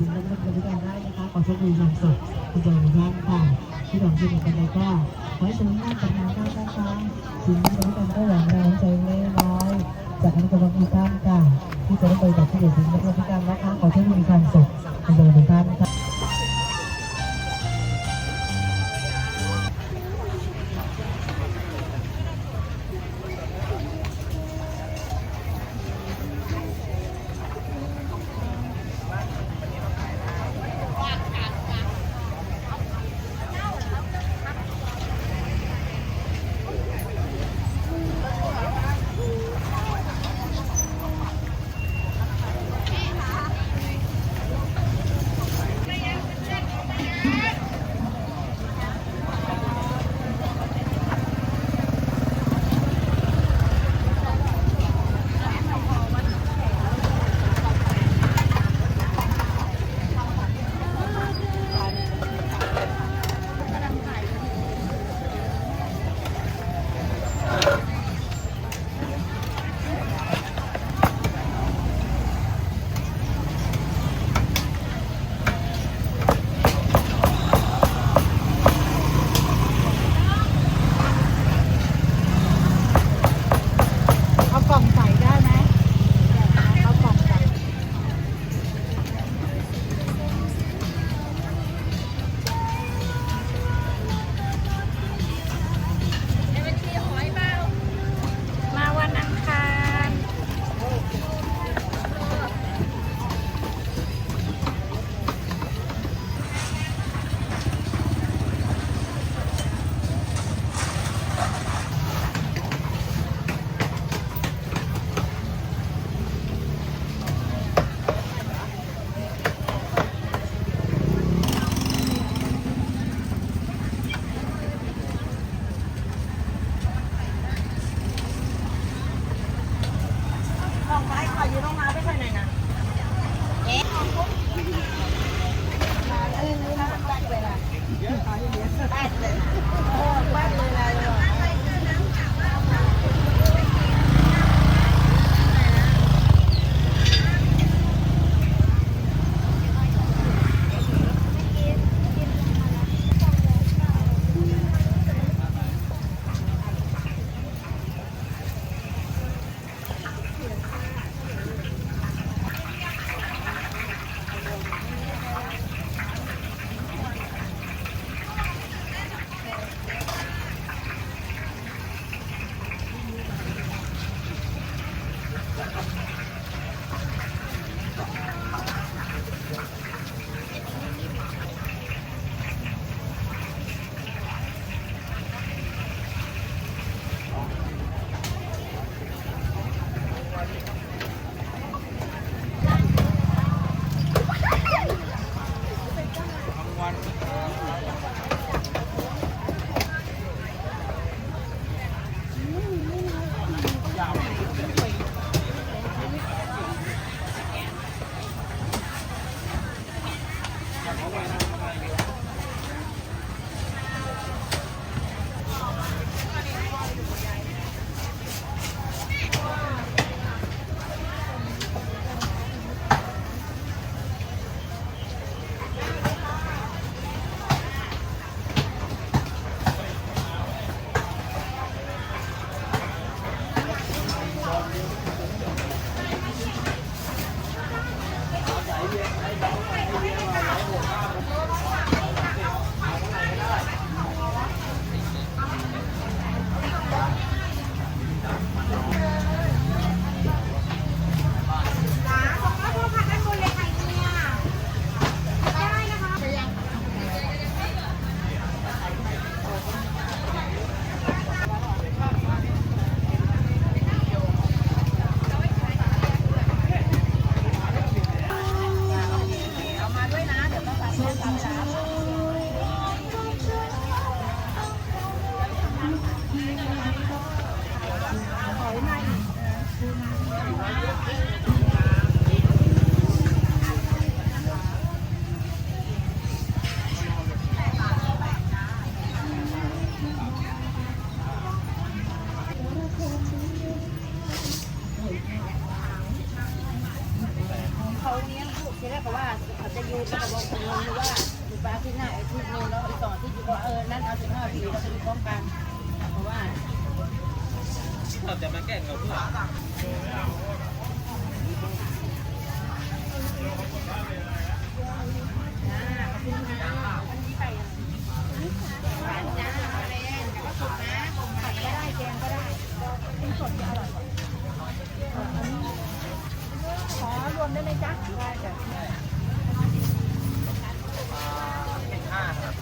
นเล็กๆบริการได้นะคะขอโชคดีความสุขคุณเจอทุกท่านค่ะที่หลงชื่อกันเลยก็ขอให้สมบูรณ์กับงานได้นะคะสิ่งที่บริการก็หวังแรงใจเล็กน้อยจากนั้นก็ต้องมีท่านค่ะที่จะได้ไปกับที่เด็กสิ่งเล็กๆบริการนะคะขอโชคดีความสุขคุณเจอทุกท่านค่ะ จะบอกคุณลุงว่าอยู่ปลาที่หน้าไอ้ที่นึงแล้วไอ้ต่อที่อยู่ว่านั่นเอา15 ปีเราจะดูพร้อมกันเพราะว่าเราจะมาแก้กับเพื่อนขอรวมได้ไหมจ๊ะได้จ้ะเป็น5ครับ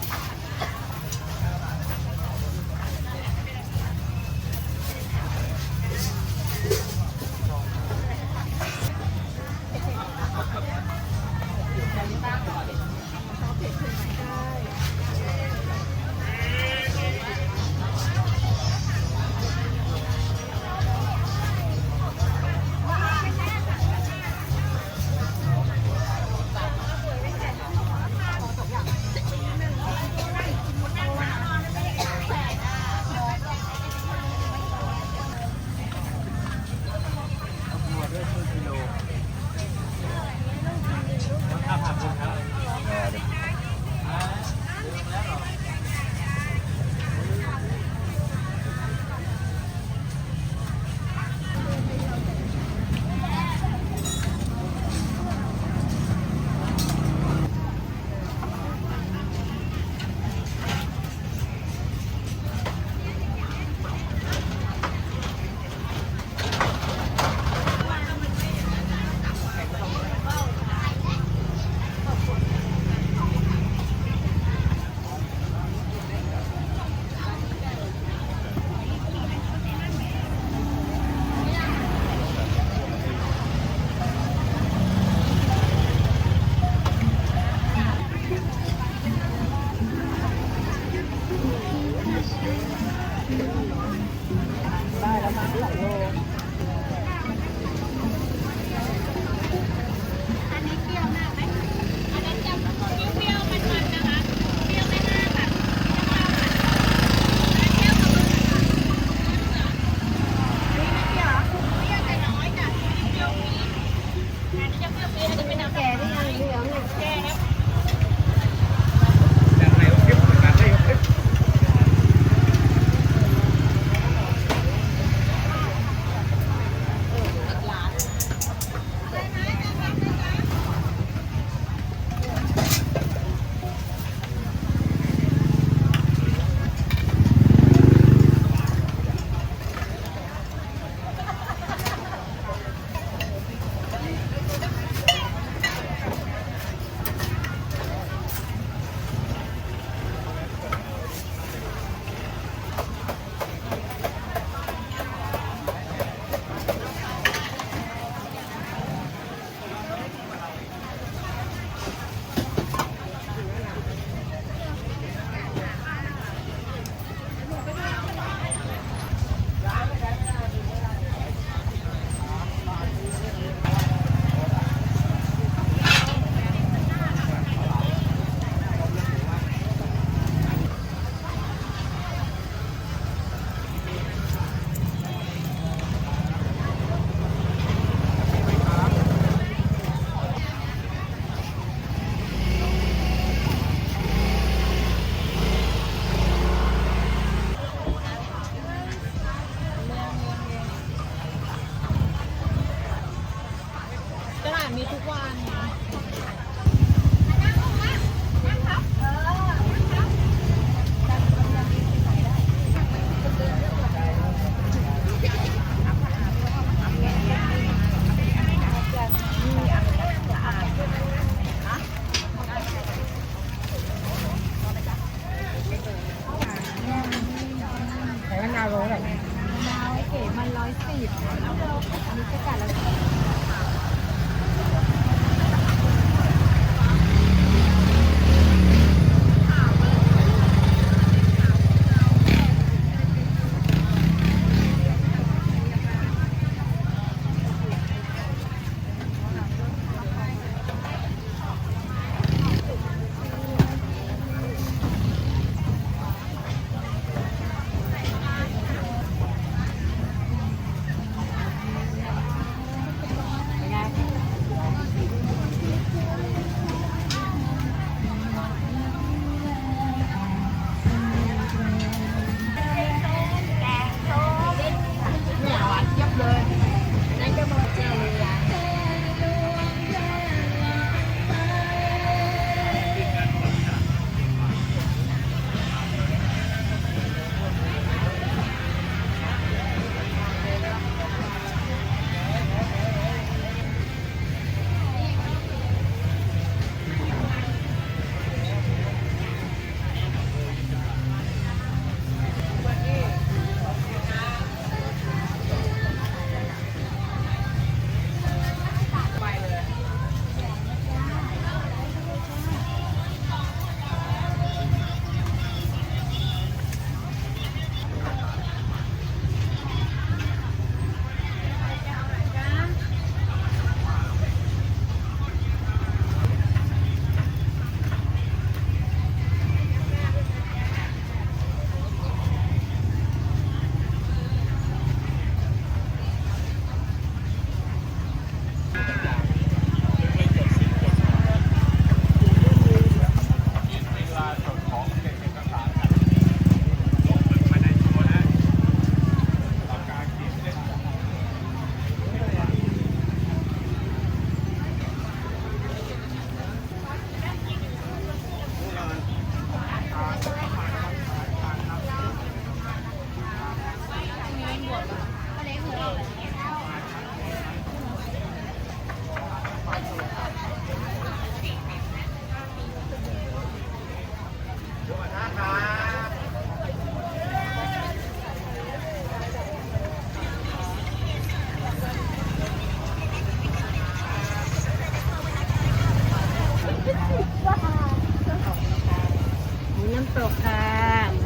ำตกค่ะ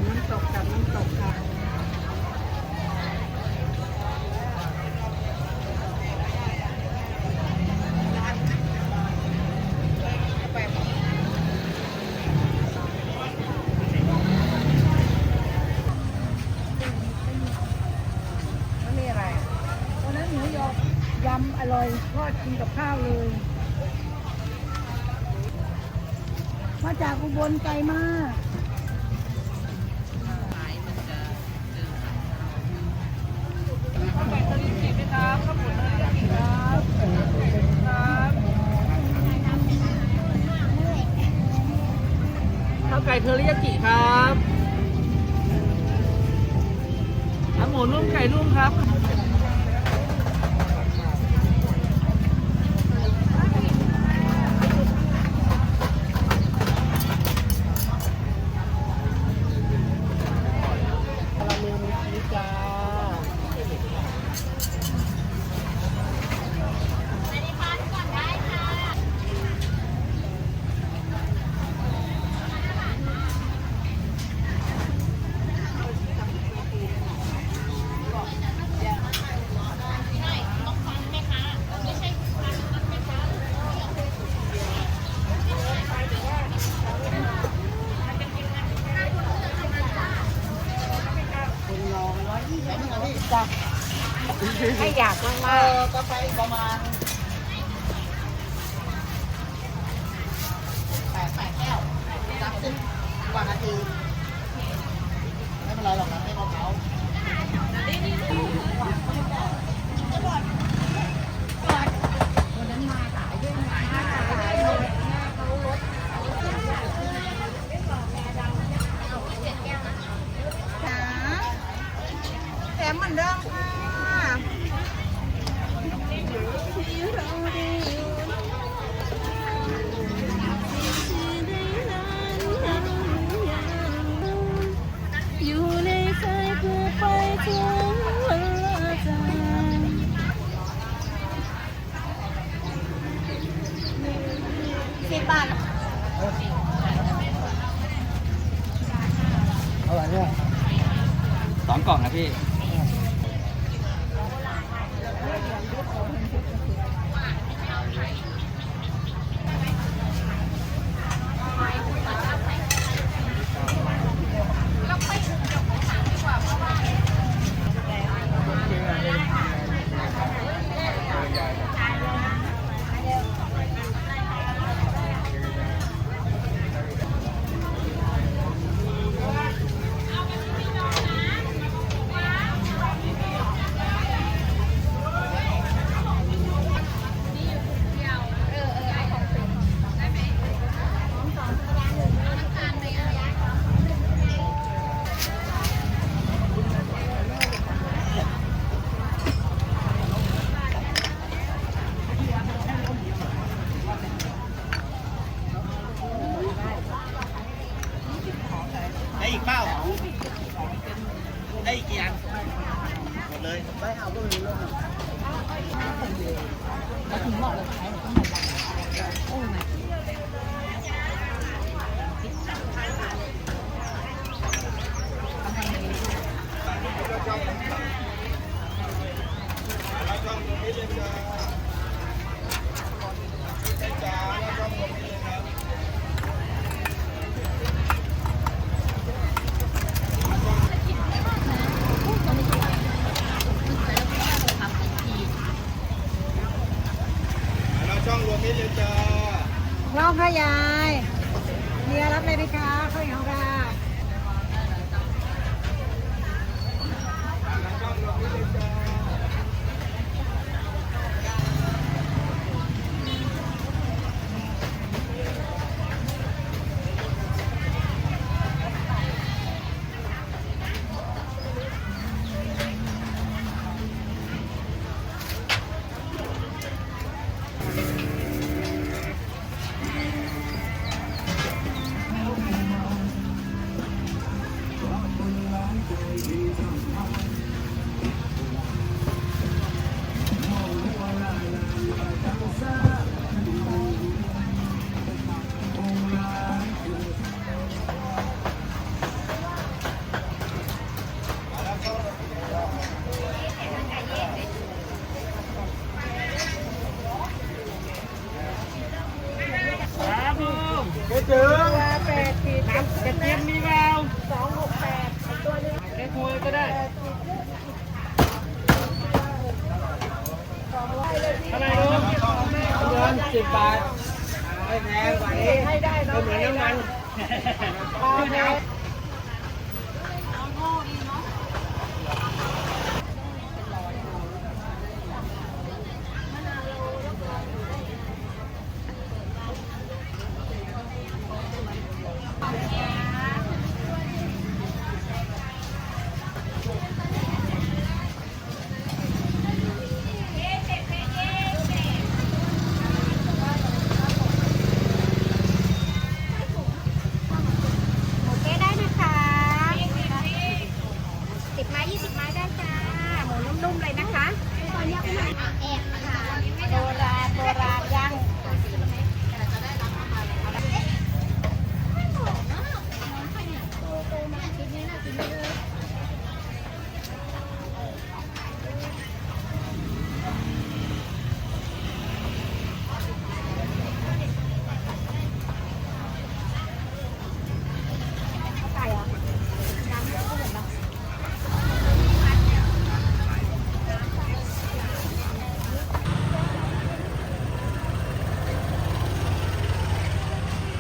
น้ำตกกับน้ำตกค่ะนี่อะไรตอนนั้นหนูยำอร่อยทอดกินกับข้าวเลยมาจากอุบลไกลมากข้าวไก่ทะเลจีไหมครับข้าวหมูทะเลจีครับข้าวไก่เทอริยากิครับขาหมูนุ่มไก่นุ่มครับให้อยากมากๆก็ไปประมาณ8 แก้วรับ10 กว่านาทีไม่เป็นไรหรอกนะไม่ต้องเขาวันนั้นมาขายด้วยมาขายเลยเขาลดจ๋าแถมเหมือนเดิมค่ะอยู่ในใจเพื่อไปถึงวันละจาง10 บาทเอาอะไรเนี่ย 2 กล่องนะพี่ ได้อีกเปล่าได้อีกกี่อันหมดเลยได้เอาก็มีเรื่องแล้วถึงบอกเลยขายหนูต้องมาโอ้ยน้องค่ะยายเมียรับเลยไหมคะข้าวเหนียวค่ะ เจ๊จืดน้ำกระเทียมมีเปล่า268ตัวนึงแค่คุยก็ได้อะไรลูกเงิน10 บาทไม่แพงกว่านี้ให้ได้เนาะเหมือนน้ำมัน